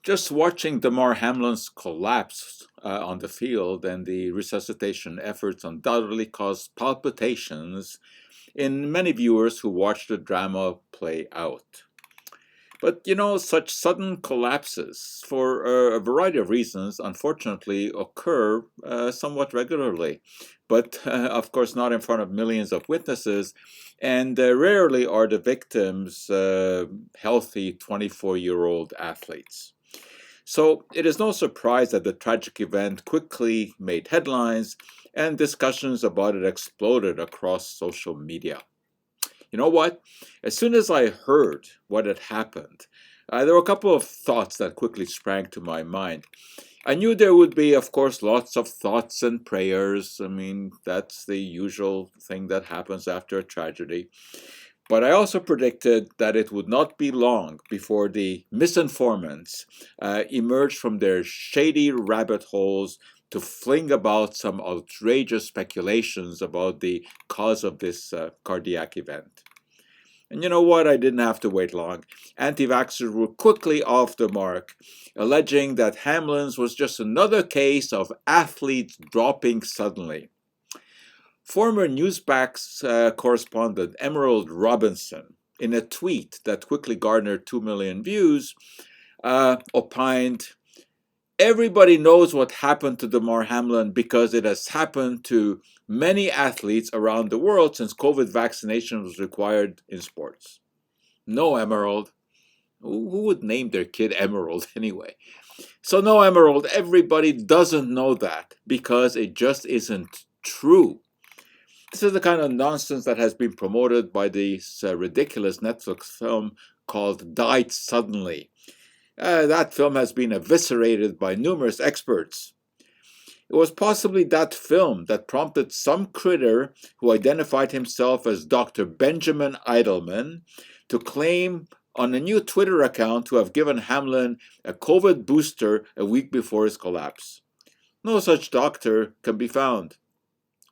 Just watching Damar Hamlin's collapse on the field and the resuscitation efforts undoubtedly caused palpitations in many viewers who watched the drama play out. But such sudden collapses, for a variety of reasons, unfortunately occur somewhat regularly. But of course, not in front of millions of witnesses, and rarely are the victims healthy 24-year-old athletes. So it is no surprise that the tragic event quickly made headlines and discussions about it exploded across social media. You know what? As soon as I heard what had happened, there were a couple of thoughts that quickly sprang to my mind. I knew there would be, of course, lots of thoughts and prayers. I mean, that's the usual thing that happens after a tragedy. But I also predicted that it would not be long before the misinformants emerged from their shady rabbit holes to fling about some outrageous speculations about the cause of this cardiac event. And you know what? I didn't have to wait long. Anti-vaxxers were quickly off the mark, alleging that Hamlin's was just another case of athletes dropping suddenly. Former Newsmax correspondent Emerald Robinson, in a tweet that quickly garnered 2 million views, opined, "Everybody knows what happened to Damar Hamlin because it has happened to many athletes around the world since COVID vaccination was required in sports." No, Emerald. Who would name their kid Emerald anyway? So no, Emerald, everybody doesn't know that because it just isn't true. This is the kind of nonsense that has been promoted by this ridiculous Netflix film called Died Suddenly. That film has been eviscerated by numerous experts. It was possibly that film that prompted some critter who identified himself as Dr. Benjamin Eidelman to claim on a new Twitter account to have given Hamlin a COVID booster a week before his collapse. No such doctor can be found.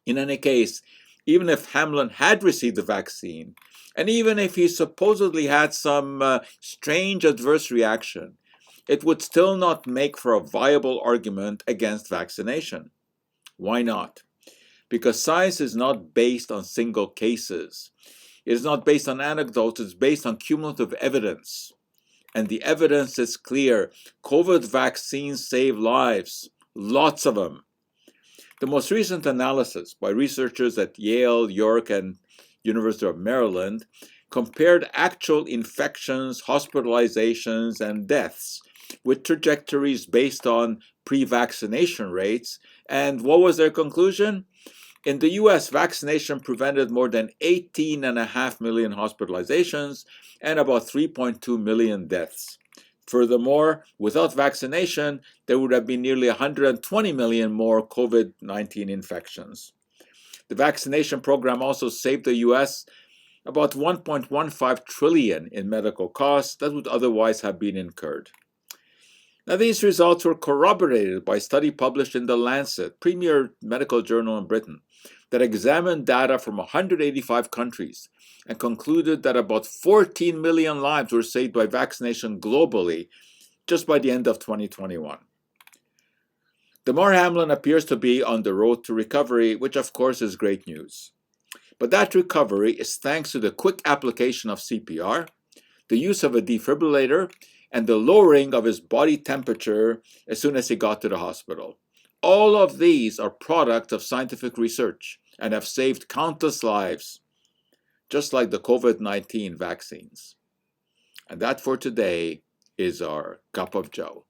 In any case, even if Hamlin had received the vaccine, and even if he supposedly had some strange adverse reaction, it would still not make for a viable argument against vaccination. Why not? Because science is not based on single cases. It is not based on anecdotes, it's based on cumulative evidence. And the evidence is clear. COVID vaccines save lives, lots of them. The most recent analysis by researchers at Yale, York, and University of Maryland compared actual infections, hospitalizations, and deaths with trajectories based on pre-vaccination rates. And what was their conclusion? In the US, vaccination prevented more than 18.5 million hospitalizations and about 3.2 million deaths. Furthermore, without vaccination, there would have been nearly 120 million more COVID-19 infections. The vaccination program also saved the US about 1.15 trillion in medical costs that would otherwise have been incurred. Now, these results were corroborated by a study published in The Lancet, premier medical journal in Britain, that examined data from 185 countries and concluded that about 14 million lives were saved by vaccination globally just by the end of 2021. Damar Hamlin appears to be on the road to recovery, which of course is great news. But that recovery is thanks to the quick application of CPR, the use of a defibrillator, and the lowering of his body temperature as soon as he got to the hospital. All of these are products of scientific research and have saved countless lives, just like the COVID-19 vaccines. And that for today is our cup of joe.